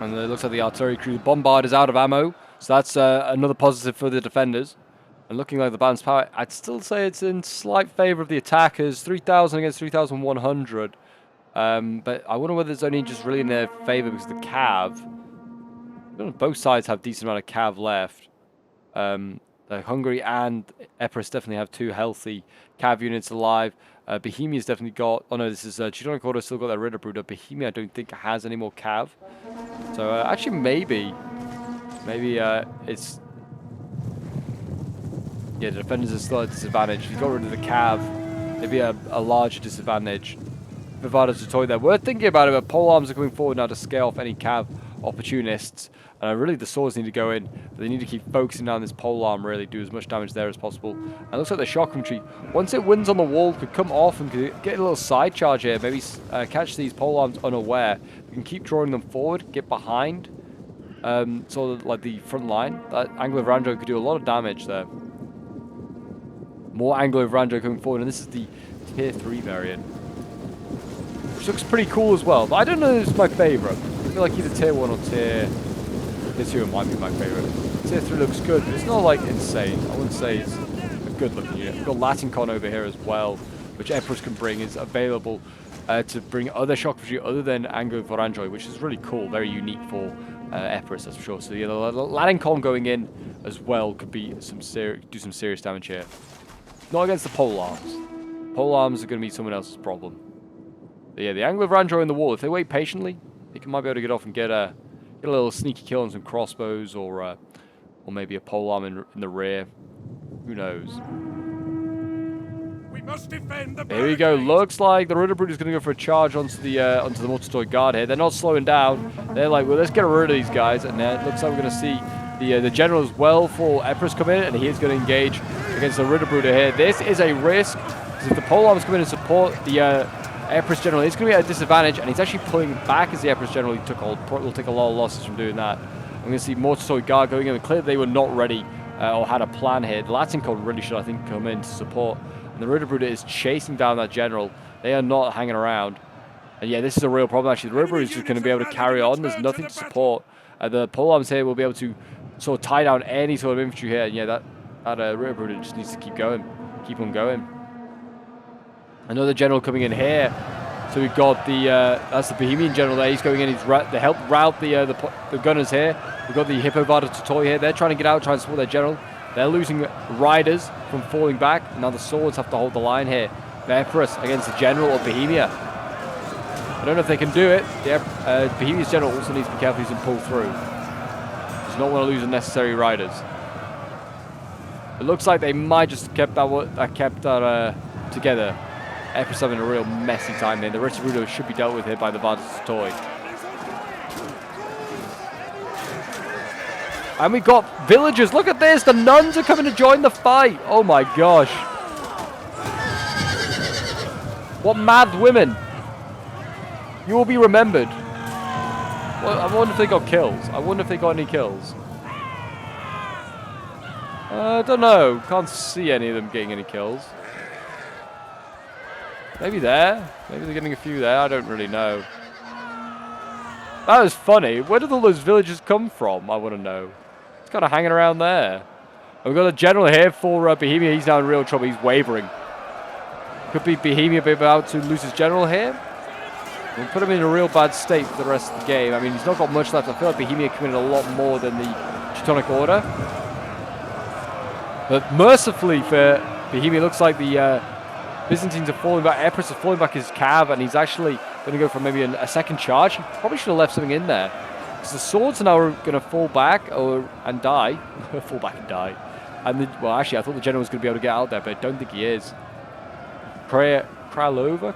And it looks like the artillery crew bombard is out of ammo, so that's another positive for the defenders. And looking like the balanced power, I'd still say it's in slight favour of the attackers, 3,000 against 3,100. But I wonder whether it's only just really in their favour because the cav. Both sides have a decent amount of cav left. Hungary and Epirus definitely have 2 healthy cav units alive. Bohemia's definitely got... Oh no, this is Teutonic Order still got their Ritterbrüder. Bohemia I don't think has any more cav. So actually maybe it's... Yeah, the defenders are still at a disadvantage. If you got rid of the cav, it'd be a larger disadvantage. Vardas of Toy there. We're thinking about it, but polearms are coming forward now to scale off any cav opportunists. Really, the swords need to go in, but they need to keep focusing down this polearm, really do as much damage there as possible. And it looks like the shock infantry, once it wins on the wall, could come off and could get a little side charge here. Maybe catch these polearms unaware. We can keep drawing them forward, get behind, sort of like the front line. That Anglo-Varangioi could do a lot of damage there. More Anglo-Varangioi coming forward, and this is the tier 3 variant, which looks pretty cool as well. But I don't know if it's my favourite. I feel like either tier 1 or tier 2 might be my favourite. Tier 3 looks good, but it's not like insane. I wouldn't say it's a good looking unit. We've got Latincon over here as well, which Empress can bring, is available to bring other shock infantry other than Anglo-Varangioi, which is really cool, very unique for Epirus, that's for sure. So yeah, the Latincon going in as well could be do some serious damage here. Not against the pole arms. Pole arms are going to be someone else's problem. But yeah, the angle of Randro in the wall. If they wait patiently, they might be able to get off and get a little sneaky kill on some crossbows or maybe a pole arm in the rear. Who knows? We must defend the Here we go. Looks like the Ridderbrute is going to go for a charge onto the Mortatoy guard here. They're not slowing down. They're like, well, let's get rid of these guys. And it looks like we're going to see the general as well for Epirus come in, and he is going to engage against the Ridderbrute here. This is a risk, because if the pole arms come in and support the Epirus general, it's going to be at a disadvantage, and he's actually pulling back as the Epirus general took hold. Will take a lot of losses from doing that. I'm going to see Mortatoy guard going in. Clearly they were not ready or had a plan here. The Latincon really should, I think, come in to support. And the Ridderbrute is chasing down that general. They are not hanging around. And yeah, this is a real problem, actually. The Ridderbrute is just going to be able to carry on. There's nothing to support. The pole arms here will be able to sort of tie down any sort of infantry here. And yeah, that Ridderbrute just needs to keep going. Keep on going. Another general coming in here. So we've got that's the Bohemian general there. He's going in. They help rout the gunners here. We've got the Hippo Vada Totoi here. They're trying to get out, trying to support their general. They're losing riders from falling back. Now the swords have to hold the line here. Epirus against the general of Bohemia. I don't know if they can do it. Bohemia's general also needs to be careful. He's going to pull through. Does not want to lose unnecessary riders. It looks like they might just kept that together. Epirus having a real messy time there. The Ridderbrute should be dealt with here by the Vada Totoi. And we got villagers. Look at this. The nuns are coming to join the fight. Oh my gosh. What mad women. You will be remembered. Well, I wonder if they got kills. I wonder if they got any kills. I don't know. Can't see any of them getting any kills. Maybe there. Maybe they're getting a few there. I don't really know. That was funny. Where did all those villagers come from? I want to know. It's kind of hanging around there. And we've got a general here for Bohemia. He's now in real trouble. He's wavering. Could be Bohemia be about to lose his general here. We'll put him in a real bad state for the rest of the game. I mean, he's not got much left. I feel like Bohemia committed a lot more than the Teutonic Order. But mercifully for Bohemia, looks like the Byzantines are falling back. Epirus is falling back his cav, and he's actually going to go for maybe a second charge. He probably should have left something in there. Because the swords are now going to fall back and die. Fall back and die. And well, actually, I thought the general was going to be able to get out there, but I don't think he is. Kralova.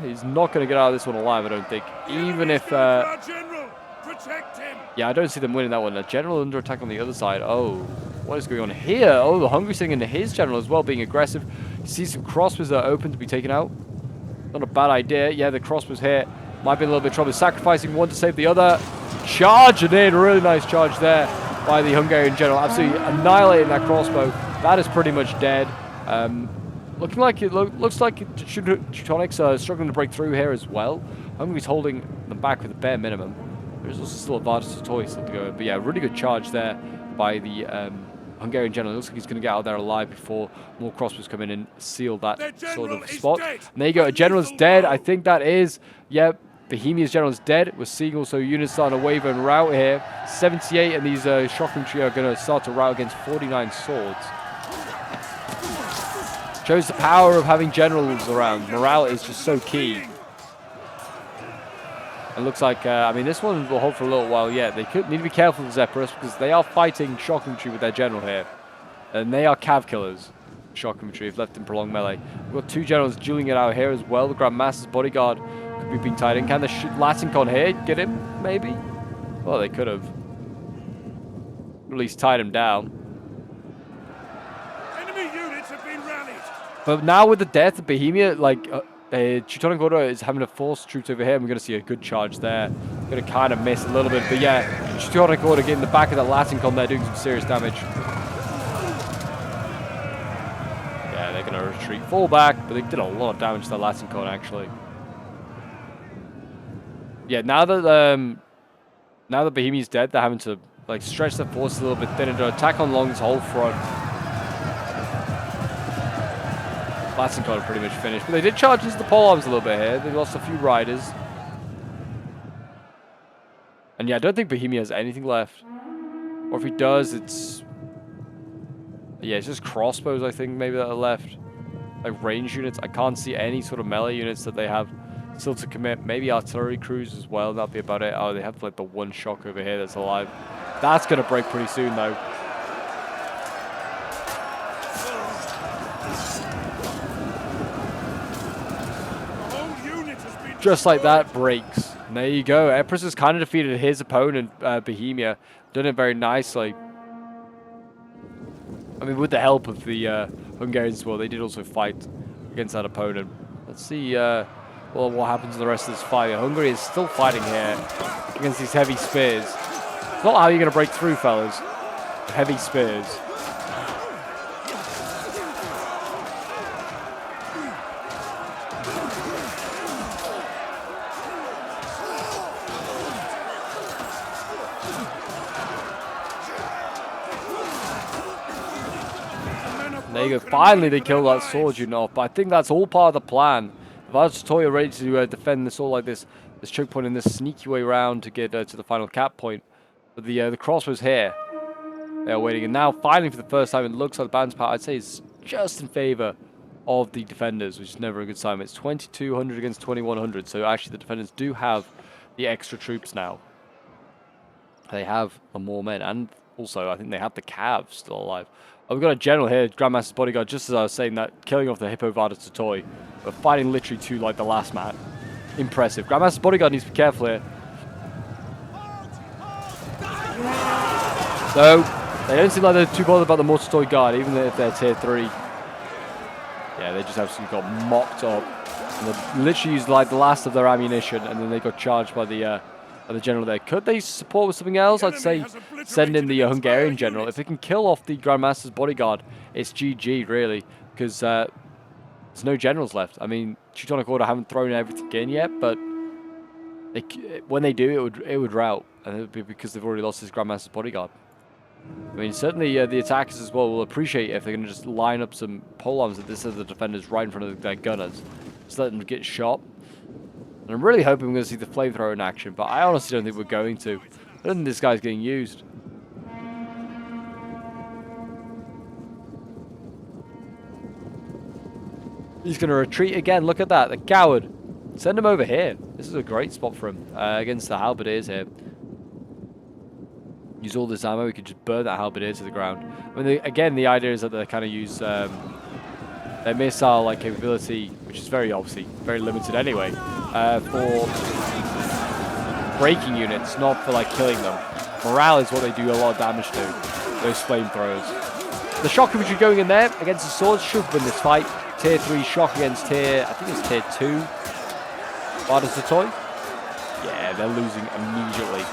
He's not going to get out of this one alive, I don't think. Even if... yeah, I don't see them winning that one. The general under attack on the other side. Oh, what is going on here? Oh, the Hungry sitting into his general as well, being aggressive. You see some crossbows that are open to be taken out. Not a bad idea. Yeah, the crossbows here might be in a little bit of trouble. Sacrificing one to save the other. Charging in. Really nice charge there by the Hungarian general. Absolutely annihilating that crossbow. That is pretty much dead. Looking like it looks like Teutonics are struggling to break through here as well. Hungary's holding them back with a bare minimum. There's also still a Vada Totoi still to go in. But yeah, really good charge there by the Hungarian general. It looks like he's going to get out there alive before more crossbows come in and seal that sort of spot. And there you go, a general's dead. I think that is, yeah, Bohemia's general is dead. We're seeing also units starting to waver and rout here. 78, and these shock infantry are going to start to rout against 49 swords. Shows the power of having generals around. Morale is just so key. It looks like, I mean, this one will hold for a little while yet. They could need to be careful with Epirus because they are fighting shock infantry with their general here. And they are cav killers, shock infantry, if left in prolonged melee. We've got two generals dueling it out here as well. The Grand Master's bodyguard could be being tied in. Can the Latincon here get him, maybe? Well, they could have. At least tied him down. Enemy units have been rallied. But now with the death of Bohemia, like... Teutonic Order is having to force troops over here, and we're going to see a good charge there. Going to kind of miss a little bit, but yeah, Teutonic Order getting the back of that Latincon there, doing some serious damage. Yeah, they're going to retreat, fall back, but they did a lot of damage to the Latincon actually. Yeah, now that Bohemia's dead, they're having to like stretch their forces a little bit thinner to attack on along this whole front. Latincon are pretty much finished, but they did charge into the pole arms a little bit here. They lost a few riders. And yeah, I don't think Bohemia has anything left. Or if he does, it's... Yeah, it's just crossbows, I think, maybe that are left. Like range units. I can't see any sort of melee units that they have still to commit. Maybe artillery crews as well. That'll be about it. Oh, they have like the one shock over here that's alive. That's going to break pretty soon, though. Just like that, breaks. And there you go. Empress has kind of defeated his opponent, Bohemia. Done it very nicely. I mean, with the help of the Hungarians as well, they did also fight against that opponent. Let's see well, what happens in the rest of this fight. Hungary is still fighting here against these heavy spears. It's not how you're going to break through, fellas. Heavy spears. There you go. Finally, they killed that sword unit off. But I think that's all part of the plan. Vartotoy are ready to defend this all like this choke point in this sneaky way around to get to the final cap point. But the crossbows here, they're waiting. And now, finally, for the first time, it looks like the balance power, I'd say, is just in favor of the defenders, which is never a good sign. It's 2,200 against 2,100. So actually, the defenders do have the extra troops now. They have more men. And also, I think they have the Cavs still alive. Oh, we've got a general here, Grandmaster's bodyguard, just as I was saying that, killing off the Hippo Vartotoy. But fighting literally to, like, the last man. Impressive. Grandmaster's bodyguard needs to be careful here. So, they don't seem like they're too bothered about the Mortar guard, even if they're tier 3. Yeah, they just absolutely got mopped up. And they literally used, like, the last of their ammunition, and then they got charged by the general there. Could they support with something else? I'd say send in the Hungarian general. If they can kill off the Grandmaster's bodyguard, it's GG, really, because there's no generals left. I mean, Teutonic Order haven't thrown everything in yet, but when they do, it would rout, and it would be because they've already lost his Grandmaster's bodyguard. I mean, certainly the attackers as well will appreciate if they're going to just line up some polearms that this is the defenders right in front of their gunners. Just let them get shot. And I'm really hoping we're going to see the flamethrower in action, but I honestly don't think we're going to. I don't think this guy's getting used. He's going to retreat again. Look at that. The coward. Send him over here. This is a great spot for him against the halberdiers here. Use all this ammo. We could just burn that halberdier to the ground. I mean, again, the idea is that they kind of use their missile-like capability, which is very obviously very limited anyway, for breaking units, not for like killing them. Morale is what they do a lot of damage to, those flamethrowers. The shock infantry going in there against the swords should win this fight. Tier 3 shock against tier, I think it's tier 2. Vartotoy. Yeah, they're losing immediately.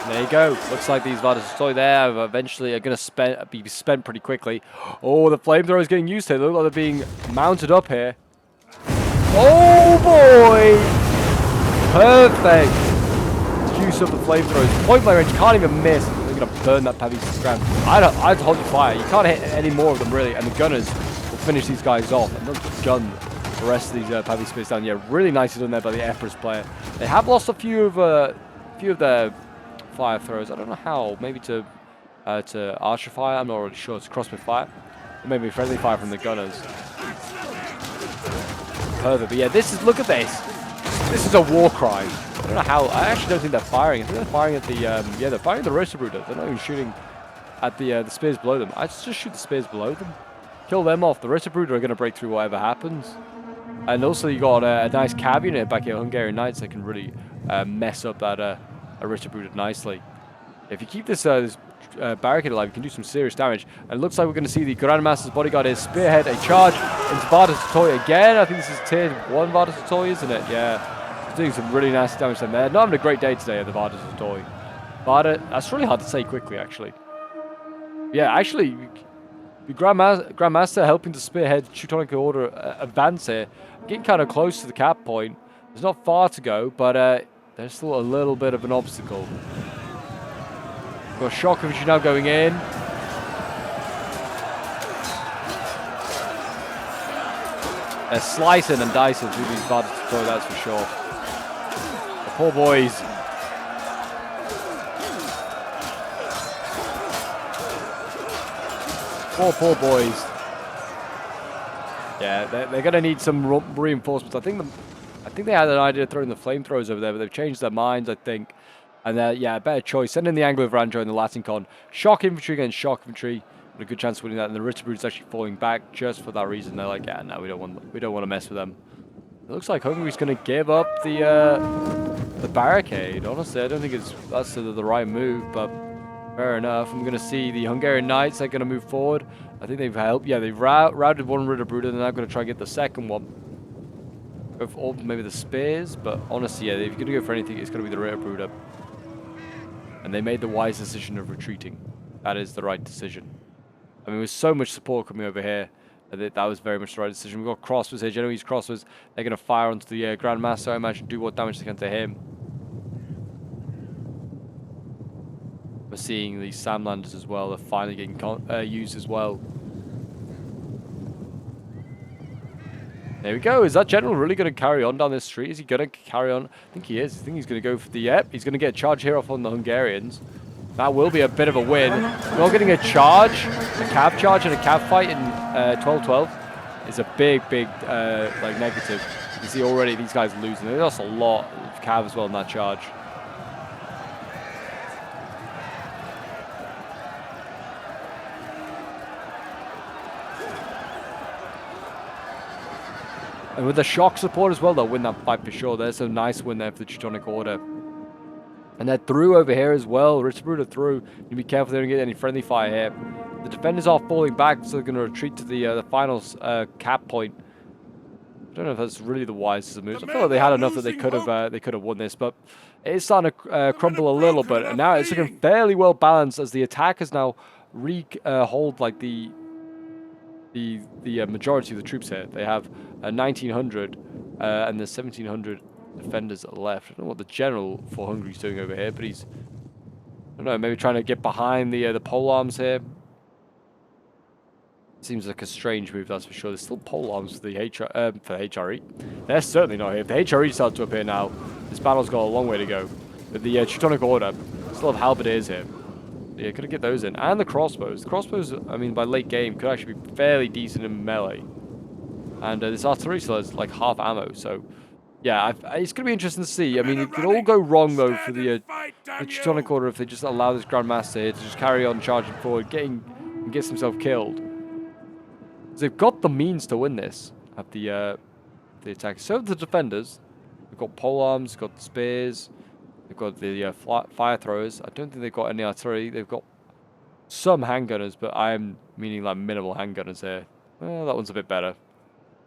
There you go. Looks like these Vartotoy there eventually are going to be spent pretty quickly. Oh, the flamethrower is getting used to. They look like they're being mounted up here. Oh boy! Perfect. Use of the flamethrowers. Point blank range, can't even miss. They're going to burn that Pavi to the ground. I'd hold your fire. You can't hit any more of them really, and the gunners will finish these guys off and they'll gun the rest of these Pavi spears down. Yeah, really nicely done there by the Empress player. They have lost a few of their fire throws. I don't know how. Maybe to archer fire. I'm not really sure. It's crossbow fire. Or maybe friendly fire from the gunners. Perfect. But yeah, this is. Look at this. This is a war crime. I don't know how. I actually don't think they're firing. I think they're firing at the. Yeah, they're firing at the Roaster Brooder. They're not even shooting at the spears below them. I just shoot the spears below them. Kill them off. The Roaster Brooder are going to break through whatever happens. And also you got a nice cav unit back here, Hungarian Knights, that can really mess up that. Roaster Brooder nicely. If you keep this barricade alive, he can do some serious damage. And it looks like we're going to see the Grandmaster's bodyguard here spearhead a charge into Vardar Satoy again. I think this is tier 1 Vardar Satoy, isn't it? Yeah. He's doing some really nasty damage down there. Not having a great day today at the Vardar Satoy. Vardar, that's really hard to say quickly, actually. Yeah, actually, the Grandmaster helping to spearhead Teutonic Order advance here. Getting kind of close to the cap point. There's not far to go, but there's still a little bit of an obstacle. Got shock infantry now going in. They're slicing and dicing through these Vardar Satoy, that's for sure. The poor boys. Poor boys. Yeah, they're going to need some reinforcements. I think they had an idea of throwing the flamethrowers over there, but they've changed their minds, I think. And yeah, a better choice. Send in the Anglo Vranjo and the Latin Con. Shock infantry against shock infantry. With a good chance of winning that. And the Ritterbrut is actually falling back just for that reason. They're like, yeah, no, we don't want to mess with them. It looks like Hungary's going to give up the barricade. Honestly, I don't think that's the right move, but fair enough. I'm going to see the Hungarian Knights. They're going to move forward. I think they've helped. Yeah, they've routed one Ritterbrut, and they're now going to try and get the second one. Or maybe the spears, but honestly, yeah, if you're going to go for anything, it's going to be the Ritterbrut. And they made the wise decision of retreating. That is the right decision. I mean, with so much support coming over here, that was very much the right decision. We've got crossbows here, Genoese crossbows. They're going to fire onto the Grandmaster, I imagine, do what damage they can to him. We're seeing these Samlanders as well. They're finally getting used as well. There we go. Is that general really going to carry on down this street? Is he going to carry on? I think he is. I think he's going to go for the... Yep, he's going to get a charge here off on the Hungarians. That will be a bit of a win. Not getting a charge, a cav charge and a cav fight in 12-12 is a big like negative. You can see already these guys losing. They lost a lot of cav as well in that charge. And with the shock support as well, they'll win that fight for sure. There's a nice win there for the Teutonic Order. And they're through over here as well. Ritterbrut are through. You be careful they don't get any friendly fire here. The defenders are falling back, so they're going to retreat to the final cap point. I don't know if that's really the wisest of moves. I feel like they had enough that they could have won this, but it is starting to crumble a little bit. And now it's looking fairly well balanced as the attackers now hold like the majority of the troops here. They have 1,900 and there's 1,700 defenders left. I don't know what the general for Hungary's doing over here, but he's, I don't know, maybe trying to get behind the pole arms here. Seems like a strange move, that's for sure. There's still pole arms for the HRE. They're certainly not here. If the HRE starts to appear now, this battle's got a long way to go. But the Teutonic Order still have halberdiers here. Yeah, could get those in. And the crossbows. The crossbows, I mean, by late game, could actually be fairly decent in melee. And this artillery still has like half ammo, so yeah, it's going to be interesting to see. I mean, it could all go wrong, though, for the Teutonic Order if they just allow this Grandmaster here to just carry on charging forward, gets himself killed. They've got the means to win this at the attack. So have the defenders. They've got pole arms, they've got spears, they've got the fire throwers. I don't think they've got any artillery. They've got some handgunners, but I'm meaning like minimal handgunners here. Well, that one's a bit better.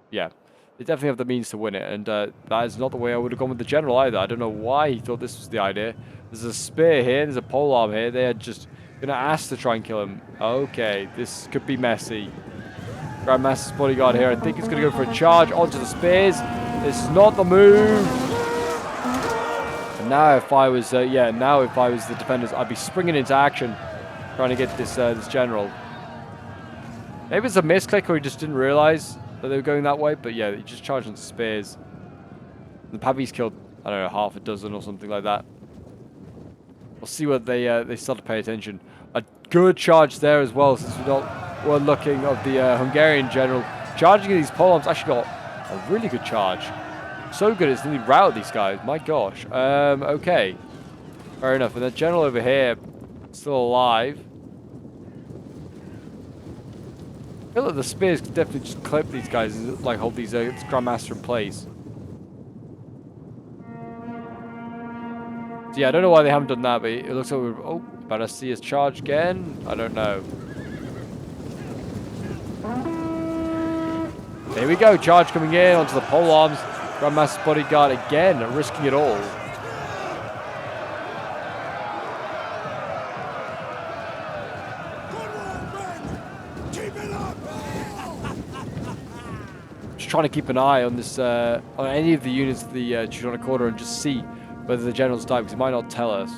Yeah. They definitely have the means to win it, and that is not the way I would have gone with the general either. I don't know why he thought this was the idea. There's a spear here, there's a pole arm here. They are just going to ask to try and kill him. Okay, this could be messy. Grandmaster's bodyguard here, I think he's going to go for a charge onto the spears. This is not the move. And now if I was, the defenders, I'd be springing into action, trying to get this general. Maybe it's a misclick or he just didn't realize that they were going that way, but yeah, he just charged into spears. The Pavi's killed, I don't know, half a dozen or something like that. We'll see what they start to pay attention. A good charge there as well, since we're looking of the Hungarian general. Charging these pole arms actually got a really good charge. So good it's nearly routed these guys, my gosh. Okay. Fair enough, and the general over here, still alive. I feel like the spears could definitely just clip these guys and like hold these Grandmaster in place. So yeah, I don't know why they haven't done that, but it looks like we're about to see us charge again. I don't know. There we go, charge coming in onto the pole arms. Grandmaster's bodyguard again, risking it all. Just trying to keep an eye on this, on any of the units of the Teutonic Order and just see whether the generals die, because he might not tell us.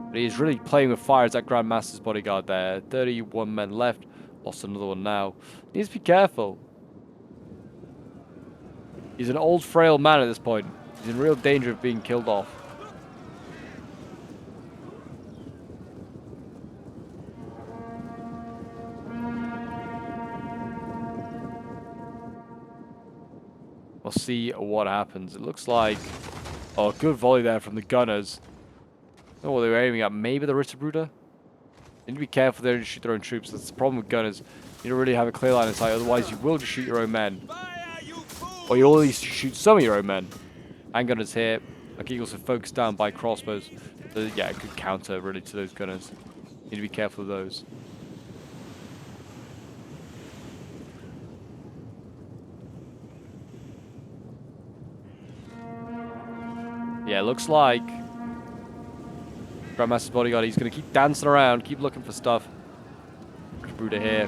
But he's really playing with fire as that Grandmaster's bodyguard there. 31 men left. Lost another one now. Needs to be careful. He's an old, frail man at this point. He's in real danger of being killed off. We'll see what happens. It looks like... Oh, good volley there from the gunners. I don't know what they were aiming at. Maybe the Ritterbruder? You need to be careful there to shoot their own troops. That's the problem with gunners. You don't really have a clear line of sight. Otherwise, you will just shoot your own men. Or you'll at least shoot some of your own men. Handgunners here. Like Eagles are focused down by crossbows. So, yeah, a good counter really to those gunners. You need to be careful of those. Yeah, looks like Grandmaster's bodyguard, he's going to keep dancing around, keep looking for stuff. Bruder here.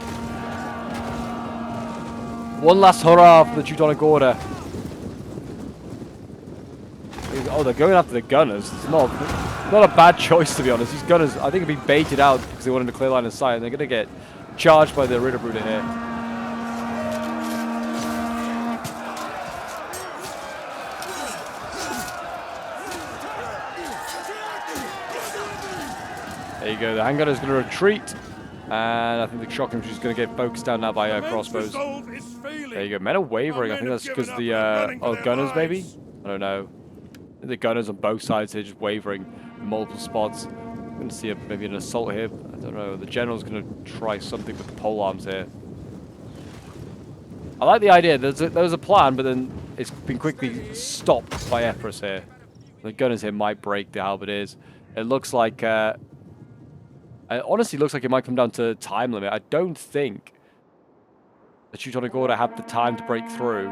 One last hurrah for the Teutonic Order. Oh, they're going after the gunners. It's not a bad choice, to be honest. These gunners, I think, have been baited out because they wanted a clear line of sight, and they're going to get charged by the Ritterbruder here. There you go, the handgunner is going to retreat, and I think the shock infantry is going to get focused down now by crossbows. There you go, men are wavering. I think that's because the gunners maybe? I don't know. The gunners on both sides here just wavering in multiple spots. I'm going to see maybe an assault here. I don't know, the general's going to try something with the pole arms here. I like the idea, there was a plan, but then it's been quickly stopped by Epirus here. The gunners here might break the halberdiers. It looks like... it honestly looks like it might come down to time limit. I don't think the Teutonic Order have the time to break through.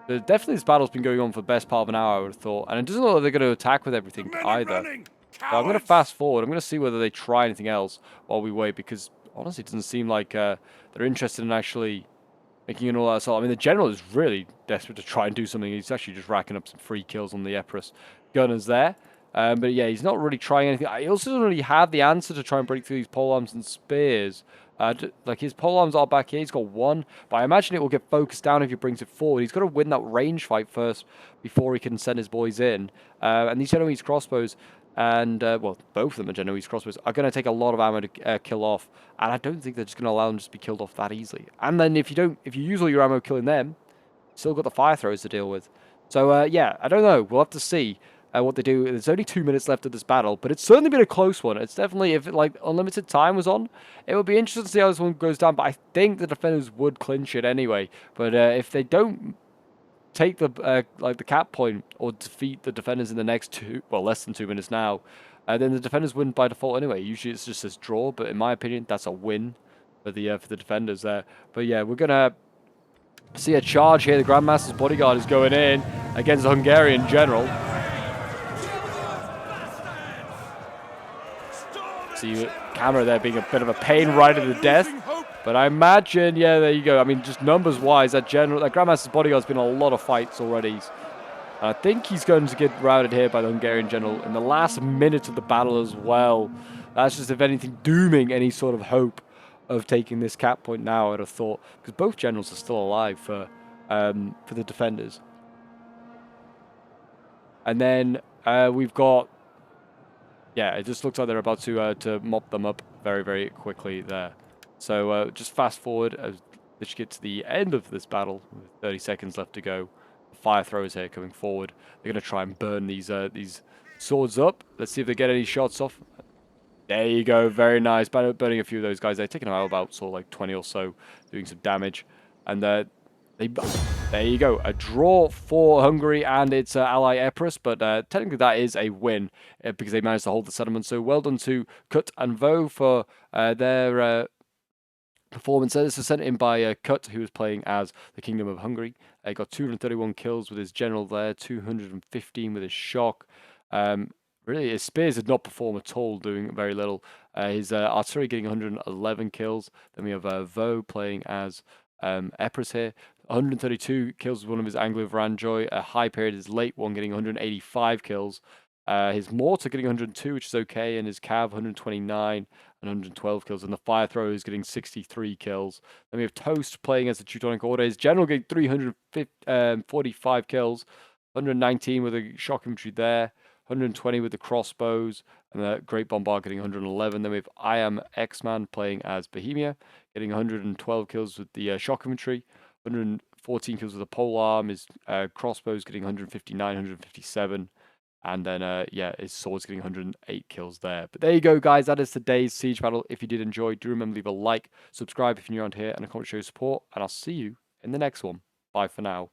Definitely this battle's been going on for the best part of an hour, I would have thought. And it doesn't look like they're going to attack with everything either. So I'm going to fast forward. I'm going to see whether they try anything else while we wait, because honestly it doesn't seem like they're interested in actually making an all-out assault. I mean, the general is really desperate to try and do something. He's actually just racking up some free kills on the Epirus gunners there. But yeah, he's not really trying anything. He also doesn't really have the answer to try and break through these polearms and spears. Like his polearms are back here. He's got one, but I imagine it will get focused down if he brings it forward. He's got to win that range fight first before he can send his boys in. And these Genoese crossbows, and well, both of them are Genoese crossbows, are going to take a lot of ammo to kill off. And I don't think they're just going to allow them to just be killed off that easily. And then if you use all your ammo killing them, you still got the fire throws to deal with. So yeah, I don't know. We'll have to see. What they do. There's only 2 minutes left of this battle, but it's certainly been a close one. It's definitely, if like unlimited time was on, it would be interesting to see how this one goes down. But I think the defenders would clinch it anyway. But if they don't take the like the cap point or defeat the defenders in the next less than 2 minutes now, then the defenders win by default anyway. Usually it's just this draw, but in my opinion, that's a win for the defenders there. But yeah, we're gonna see a charge here. The Grandmaster's bodyguard is going in against the Hungarian general. See camera there being a bit of a pain right at the death, but I imagine, yeah, there you go. I mean, just numbers wise, that Grandmaster's bodyguard's been in a lot of fights already. And I think he's going to get routed here by the Hungarian general in the last minute of the battle as well. That's just, if anything, dooming any sort of hope of taking this cap point now, I'd have thought, because both generals are still alive for the defenders. And then we've got. Yeah, it just looks like they're about to mop them up very, very quickly there. So just fast forward as they should get to the end of this battle with 30 seconds left to go. Fire throwers here coming forward. They're going to try and burn these swords up. Let's see if they get any shots off. There you go, very nice. Burning a few of those guys. They're taking them out about sort of like 20 or so, doing some damage. And they There you go, a draw for Hungary and its ally Epirus, but technically that is a win because they managed to hold the settlement. So well done to Kut and Vo for their performance. This was sent in by Kut, who was playing as the Kingdom of Hungary. He got 231 kills with his general there, 215 with his shock. Really, his spears did not perform at all, doing very little. His artillery getting 111 kills. Then we have Vo playing as Epirus here. 132 kills with one of his Anglo Varangioi. A high period, his late one getting 185 kills. His mortar getting 102, which is okay, and his cav 129 and 112 kills, and the fire thrower is getting 63 kills. Then we have Toast playing as the Teutonic Order. His general getting 345 kills, 119 with a shock infantry there, 120 with the crossbows, and the Great Bombard getting 111. Then we have I Am X-Man playing as Bohemia, getting 112 kills with the shock infantry, 114 kills with the pole arm. His crossbows getting 159, 157. And then, yeah, his sword's getting 108 kills there. But there you go, guys. That is today's siege battle. If you did enjoy, do remember to leave a like, subscribe if you're new around here, and a comment to show your support. And I'll see you in the next one. Bye for now.